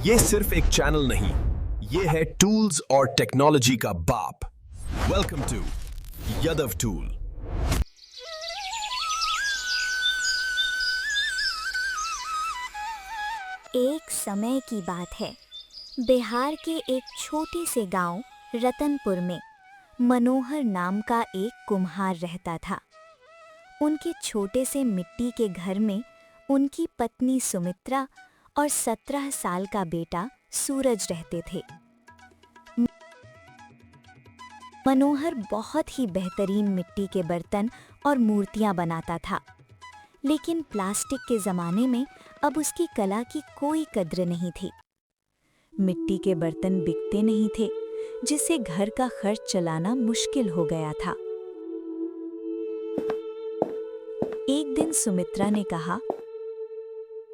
ये सिर्फ एक चैनल नहीं, ये है टूल्स और टेक्नोलॉजी का बाप। Welcome to Yadav tool. एक समय की बात है, बिहार के एक छोटे से गांव रतनपुर में मनोहर नाम का एक कुम्हार रहता था। उनके छोटे से मिट्टी के घर में उनकी पत्नी सुमित्रा और 17 साल का बेटा सूरज रहते थे। मनोहर बहुत ही बेहतरीन मिट्टी के बर्तन और मूर्तियां बनाता था, लेकिन प्लास्टिक के ज़माने में अब उसकी कला की कोई कद्र नहीं थी। मिट्टी के बर्तन बिकते नहीं थे, जिससे घर का खर्च चलाना मुश्किल हो गया था। एक दिन सुमित्रा ने कहा,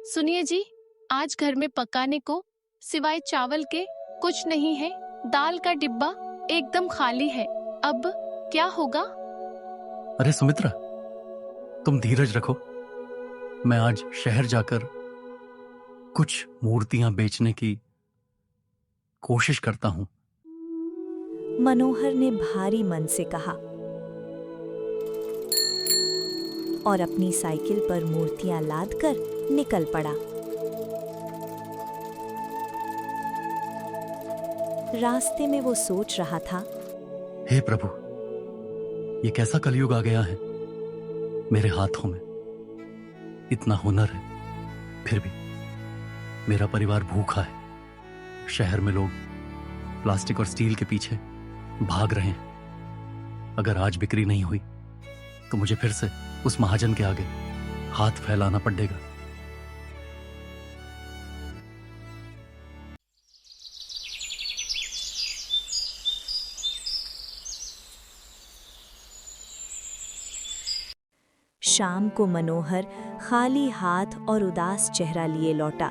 सुनिए जी, आज घर में पकाने को सिवाय चावल के कुछ नहीं है। दाल का डिब्बा एकदम खाली है। अब क्या होगा? अरे सुमित्रा, तुम धीरज रखो। मैं आज शहर जाकर कुछ मूर्तियां बेचने की कोशिश करता हूं। मनोहर ने भारी मन से कहा और अपनी साइकिल पर मूर्तियां लादकर निकल पड़ा। रास्ते में वो सोच रहा था, हे प्रभु, ये कैसा कलयुग आ गया है। मेरे हाथों में इतना हुनर है, फिर भी मेरा परिवार भूखा है। शहर में लोग प्लास्टिक और स्टील के पीछे भाग रहे हैं। अगर आज बिक्री नहीं हुई तो मुझे फिर से उस महाजन के आगे हाथ फैलाना पड़ेगा। शाम को मनोहर खाली हाथ और उदास चेहरा लिए लौटा।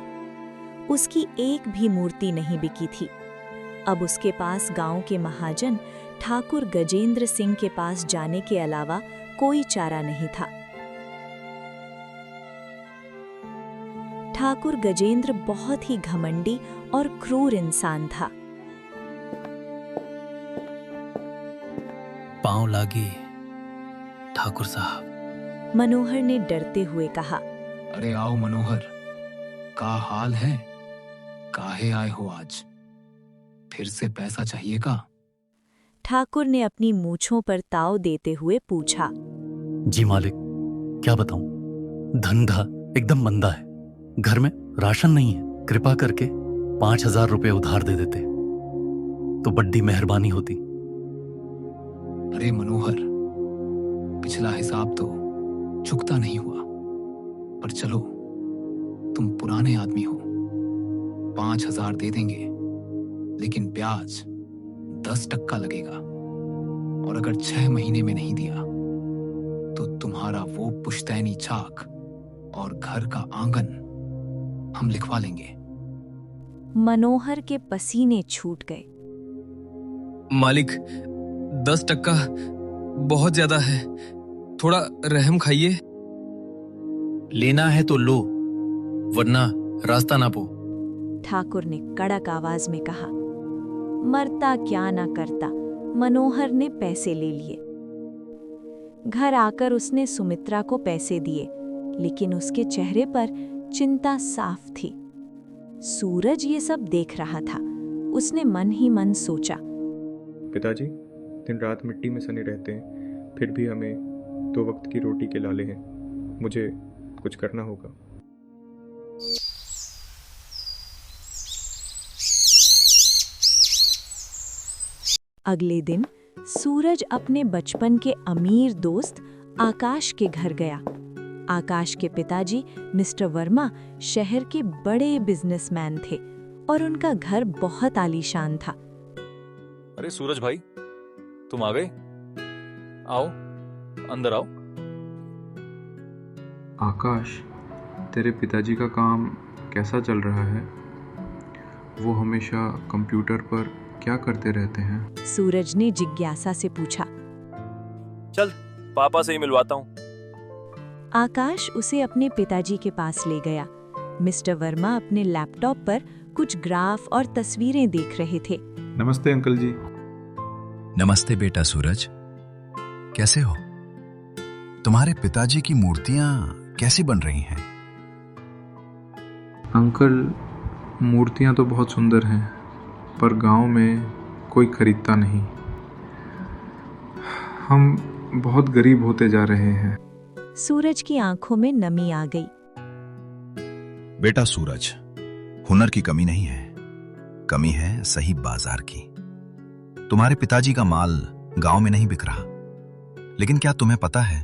उसकी एक भी मूर्ति नहीं बिकी थी। अब उसके पास गांव के महाजन ठाकुर गजेंद्र सिंह के पास जाने के अलावा कोई चारा नहीं था। ठाकुर गजेंद्र बहुत ही घमंडी और क्रूर इंसान था। पांव लागी ठाकुर साहब, मनोहर ने डरते हुए कहा। अरे आओ मनोहर, का हाल है? काहे आए हो आज? फिर से पैसा चाहिए का? ठाकुर ने अपनी मूंछों पर ताव देते हुए पूछा। जी मालिक, क्या बताऊं, धंधा एकदम मंदा है। घर में राशन नहीं है। कृपा करके 5,000 रुपए उधार दे देते तो बड़ी मेहरबानी होती। अरे मनोहर, पिछला हिसाब तो चुकता नहीं हुआ, पर चलो, तुम पुराने आदमी हो, 5,000 दे देंगे, लेकिन ब्याज 10% लगेगा। और अगर 6 महीने में नहीं दिया तो तुम्हारा वो पुश्तैनी चाक और घर का आंगन हम लिखवा लेंगे। मनोहर के पसीने छूट गए। मालिक 10% बहुत ज्यादा है, थोड़ा रहम खाइए। लेना है तो लो, वरना रास्ता ना पो। ठाकुर ने कड़क आवाज में कहा। मरता क्या ना करता, मनोहर ने पैसे ले लिए। घर आकर उसने सुमित्रा को पैसे दिए, लेकिन उसके चेहरे पर चिंता साफ थी। सूरज ये सब देख रहा था। उसने मन ही मन सोचा, पिताजी दिन रात मिट्टी में सने रहते हैं, फिर भी हमें 2 वक्त की रोटी के लाले हैं। मुझे कुछ करना होगा। अगले दिन सूरज अपने बचपन के अमीर दोस्त आकाश के घर गया। आकाश के पिताजी मिस्टर वर्मा शहर के बड़े बिजनेसमैन थे और उनका घर बहुत आलीशान था। अरे सूरज भाई, तुम आ गए? आओ, अंदर आओ। आकाश, तेरे पिताजी का काम कैसा चल रहा है? वो हमेशा कंप्यूटर पर क्या करते रहते हैं? सूरज ने जिज्ञासा से पूछा। चल, पापा से ही मिलवाता हूँ। आकाश उसे अपने पिताजी के पास ले गया। मिस्टर वर्मा अपने लैपटॉप पर कुछ ग्राफ और तस्वीरें देख रहे थे। नमस्ते अंकल जी। नमस्ते बेटा सूरज, कैसे हो? तुम्हारे पिताजी की मूर्तियां कैसी बन रही हैं? अंकल, मूर्तियां तो बहुत सुंदर हैं, पर गांव में कोई खरीदता नहीं। हम बहुत गरीब होते जा रहे हैं। सूरज की आंखों में नमी आ गई। बेटा सूरज, हुनर की कमी नहीं है, कमी है सही बाजार की। तुम्हारे पिताजी का माल गांव में नहीं बिक रहा, लेकिन क्या तुम्हें पता है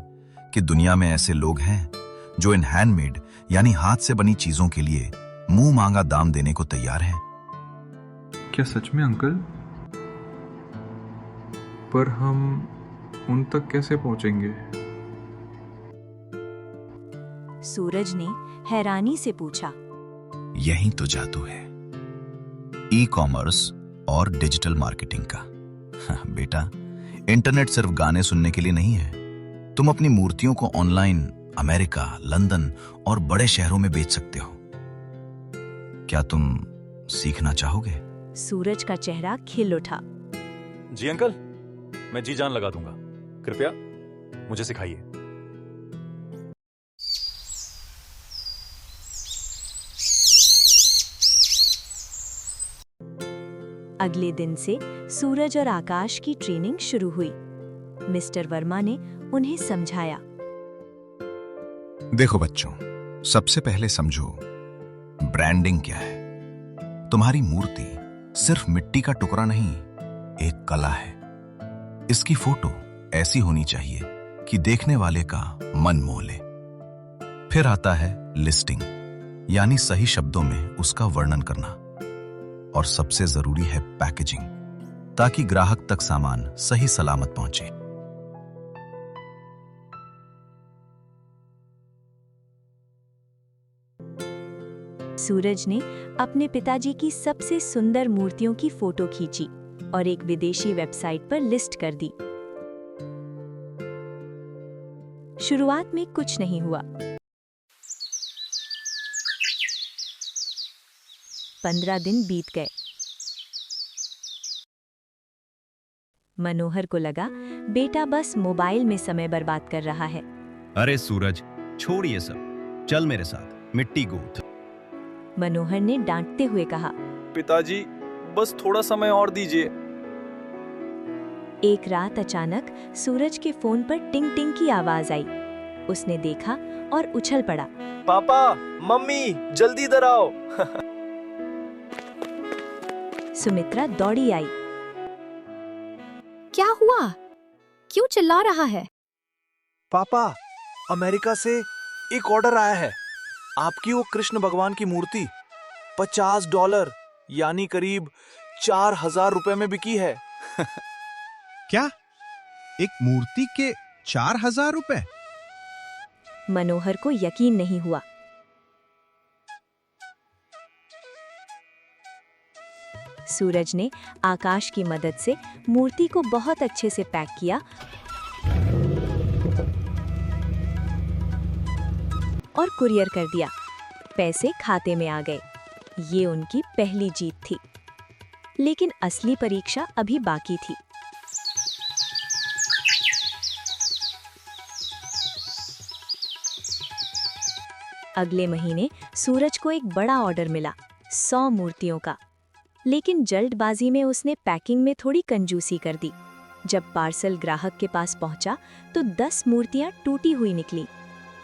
कि दुनिया में ऐसे लोग हैं जो इन हैंडमेड यानी हाथ से बनी चीजों के लिए मुंह मांगा दाम देने को तैयार हैं? क्या सच में अंकल? पर हम उन तक कैसे पहुंचेंगे? सूरज ने हैरानी से पूछा। यही तो जादू है, ई कॉमर्स और डिजिटल मार्केटिंग का। बेटा, इंटरनेट सिर्फ गाने सुनने के लिए नहीं है। तुम अपनी मूर्तियों को ऑनलाइन अमेरिका, लंदन और बड़े शहरों में बेच सकते हो। क्या तुम सीखना चाहोगे? सूरज का चेहरा खिल उठा। जी अंकल, मैं जी जान लगा दूंगा। कृपया मुझे सिखाइए। अगले दिन से सूरज और आकाश की ट्रेनिंग शुरू हुई। मिस्टर वर्मा ने उन्हें समझाया। देखो बच्चों, सबसे पहले समझो ब्रांडिंग क्या है। तुम्हारी मूर्ति सिर्फ मिट्टी का टुकड़ा नहीं, एक कला है। इसकी फोटो ऐसी होनी चाहिए कि देखने वाले का मन मोह ले। फिर आता है लिस्टिंग, यानी सही शब्दों में उसका वर्णन करना। और सबसे जरूरी है पैकेजिंग, ताकि ग्राहक तक सामान सही सलामत पहुंचे। सूरज ने अपने पिताजी की सबसे सुंदर मूर्तियों की फोटो खींची और एक विदेशी वेबसाइट पर लिस्ट कर दी। शुरुआत में कुछ नहीं हुआ। 15 दिन बीत गए। मनोहर को लगा बेटा बस मोबाइल में समय बर्बाद कर रहा है। अरे सूरज, छोड़ ये सब, चल मेरे साथ मिट्टी गूंथ। मनोहर ने डांटते हुए कहा। पिताजी, बस थोड़ा समय और दीजिए। एक रात अचानक सूरज के फोन पर टिंग टिंग की आवाज आई। उसने देखा और उछल पड़ा। पापा, मम्मी, जल्दी इधर आओ। सुमित्रा दौड़ी आई। क्या हुआ? क्यों चिल्ला रहा है? पापा, अमेरिका से एक ऑर्डर आया है। आपकी वो कृष्ण भगवान की मूर्ति $50 यानी करीब 4000 रुपए में बिकी है। क्या? एक मूर्ति के 4000 रुपए? मनोहर को यकीन नहीं हुआ। सूरज ने आकाश की मदद से मूर्ति को बहुत अच्छे से पैक किया और कुरियर कर दिया। पैसे खाते में आ गए। ये उनकी पहली जीत थी, लेकिन असली परीक्षा अभी बाकी थी। अगले महीने सूरज को एक बड़ा ऑर्डर मिला, 100 मूर्तियों का। लेकिन जल्दबाजी में उसने पैकिंग में थोड़ी कंजूसी कर दी। जब पार्सल ग्राहक के पास पहुंचा तो 10 मूर्तियां टूटी हुई निकली।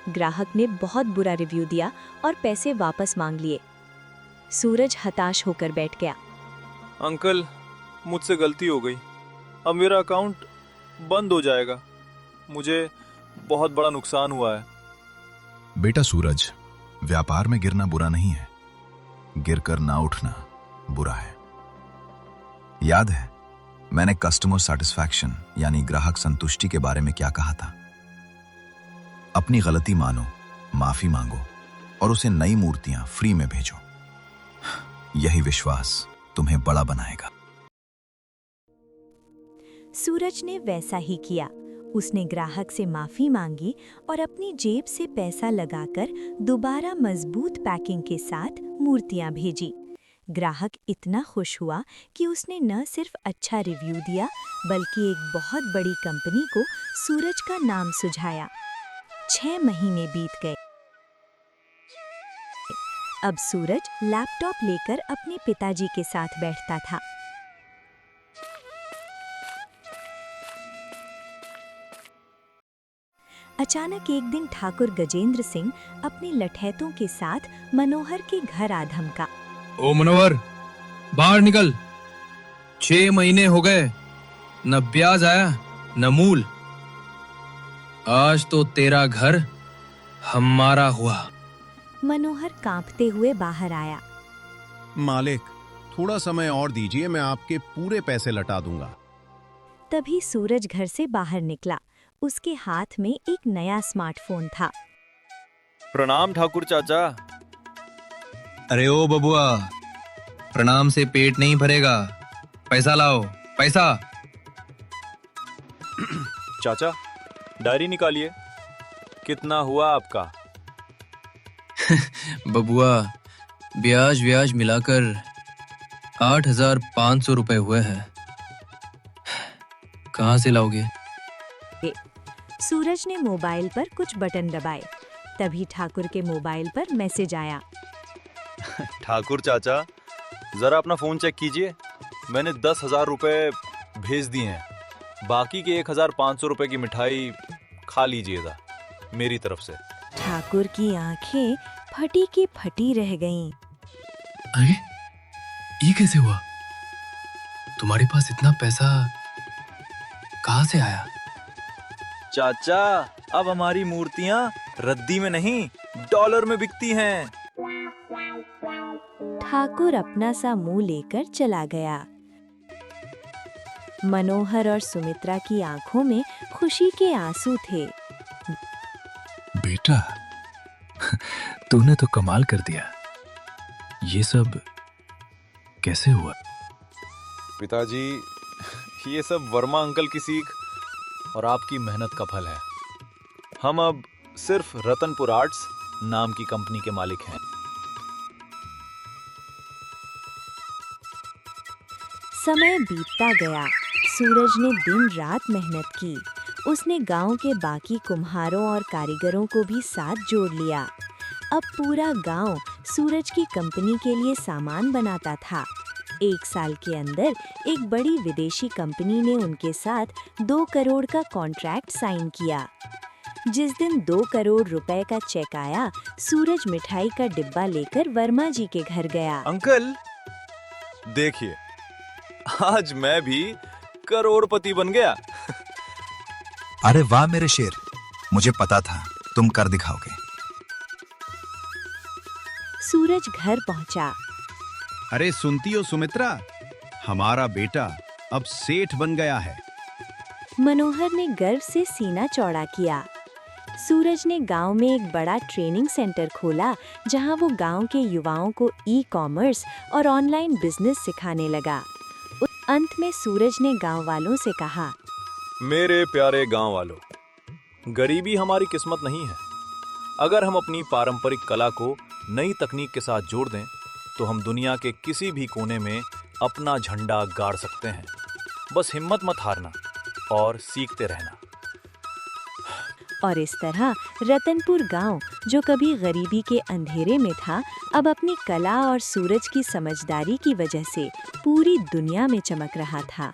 ग्राहक ने बहुत बुरा रिव्यू दिया और पैसे वापस मांग लिए। सूरज हताश होकर बैठ गया। अंकल, मुझसे गलती हो गई। अब मेरा अकाउंट बंद हो जाएगा। मुझे बहुत बड़ा नुकसान हुआ है। बेटा सूरज, व्यापार में गिरना बुरा नहीं है, गिरकर ना उठना बुरा है। याद है मैंने कस्टमर सैटिस्फैक्शन यानी ग्राहक संतुष्टि के बारे में क्या कहा था? अपनी गलती मानो, माफी मांगो और उसे नई मूर्तियां फ्री में भेजो। यही विश्वास तुम्हें बड़ा बनाएगा। सूरज ने वैसा ही किया। उसने ग्राहक से माफी मांगी और अपनी जेब से पैसा लगाकर दोबारा मजबूत पैकिंग के साथ मूर्तियां भेजी। ग्राहक इतना खुश हुआ कि उसने न सिर्फ अच्छा रिव्यू दिया बल्कि एक बहुत बड़ी कंपनी को सूरज का नाम सुझाया। 6 महीने बीत गए। अब सूरज लैपटॉप लेकर अपने पिताजी के साथ बैठता था। अचानक एक दिन ठाकुर गजेंद्र सिंह अपने लठैतों के साथ मनोहर के घर आ धमका। ओ मनोहर, बाहर निकल। 6 महीने हो गए, न ब्याज आया न मूल। आज तो तेरा घर हमारा हुआ। मनोहर कांपते हुए बाहर आया। मालिक, थोड़ा समय और दीजिए, मैं आपके पूरे पैसे लौटा दूंगा। तभी सूरज घर से बाहर निकला। उसके हाथ में एक नया स्मार्टफोन था। प्रणाम ठाकुर चाचा। अरे ओ बबुआ, प्रणाम से पेट नहीं भरेगा। पैसा लाओ, पैसा। चाचा, डायरी निकालिए। कितना हुआ आपका? बबुआ, ब्याज व्याज मिलाकर 8,500 रुपए हुए हैं। कहाँ से लाओगे? सूरज ने मोबाइल पर कुछ बटन दबाए। तभी ठाकुर के मोबाइल पर मैसेज आया। ठाकुर चाचा, जरा अपना फोन चेक कीजिए। मैंने 10,000 रुपए भेज दिए हैं। बाकी के 1,500 रुपए की मिठाई खा लीजिएगा मेरी तरफ से। ठाकुर की आंखें फटी की फटी रह गईं। अरे, ये कैसे हुआ? तुम्हारे पास इतना पैसा कहाँ से आया? चाचा, अब हमारी मूर्तियां रद्दी में नहीं डॉलर में बिकती हैं। ठाकुर अपना सा मुंह लेकर चला गया। मनोहर और सुमित्रा की आंखों में खुशी के आंसू थे। बेटा, तूने तो कमाल कर दिया। ये सब कैसे हुआ? पिताजी, ये सब वर्मा अंकल की सीख और आपकी मेहनत का फल है। हम अब सिर्फ रतनपुर आर्ट्स नाम की कंपनी के मालिक हैं। समय बीतता गया। सूरज ने दिन रात मेहनत की। उसने गांव के बाकी कुम्हारों और कारीगरों को भी साथ जोड़ लिया। अब पूरा गांव सूरज की कंपनी के लिए सामान बनाता था। 1 साल के अंदर एक बड़ी विदेशी कंपनी ने उनके साथ 2 करोड़ का कॉन्ट्रैक्ट साइन किया। जिस दिन 2 करोड़ रुपए का चेक आया, सूरज मिठाई का डिब्बा लेकर वर्मा जी के घर गया। अंकल, देखिए, आज मैं भी करोड़पति बन गया। अरे वाह मेरे शेर, मुझे पता था तुम कर दिखाओगे। सूरज घर पहुंचा। अरे सुनती हो सुमित्रा, हमारा बेटा अब सेठ बन गया है। मनोहर ने गर्व से सीना चौड़ा किया। सूरज ने गांव में एक बड़ा ट्रेनिंग सेंटर खोला, जहां वो गांव के युवाओं को ई-कॉमर्स और ऑनलाइन बिजनेस सिखाने लगा। अंत में सूरज ने गांव वालों से कहा, मेरे प्यारे गांव वालों, गरीबी हमारी किस्मत नहीं है। अगर हम अपनी पारंपरिक कला को नई तकनीक के साथ जोड़ दें तो हम दुनिया के किसी भी कोने में अपना झंडा गाड़ सकते हैं। बस हिम्मत मत हारना और सीखते रहना। और इस तरह रतनपुर गांव, जो कभी गरीबी के अंधेरे में था, अब अपनी कला और सूरज की समझदारी की वजह से पूरी दुनिया में चमक रहा था।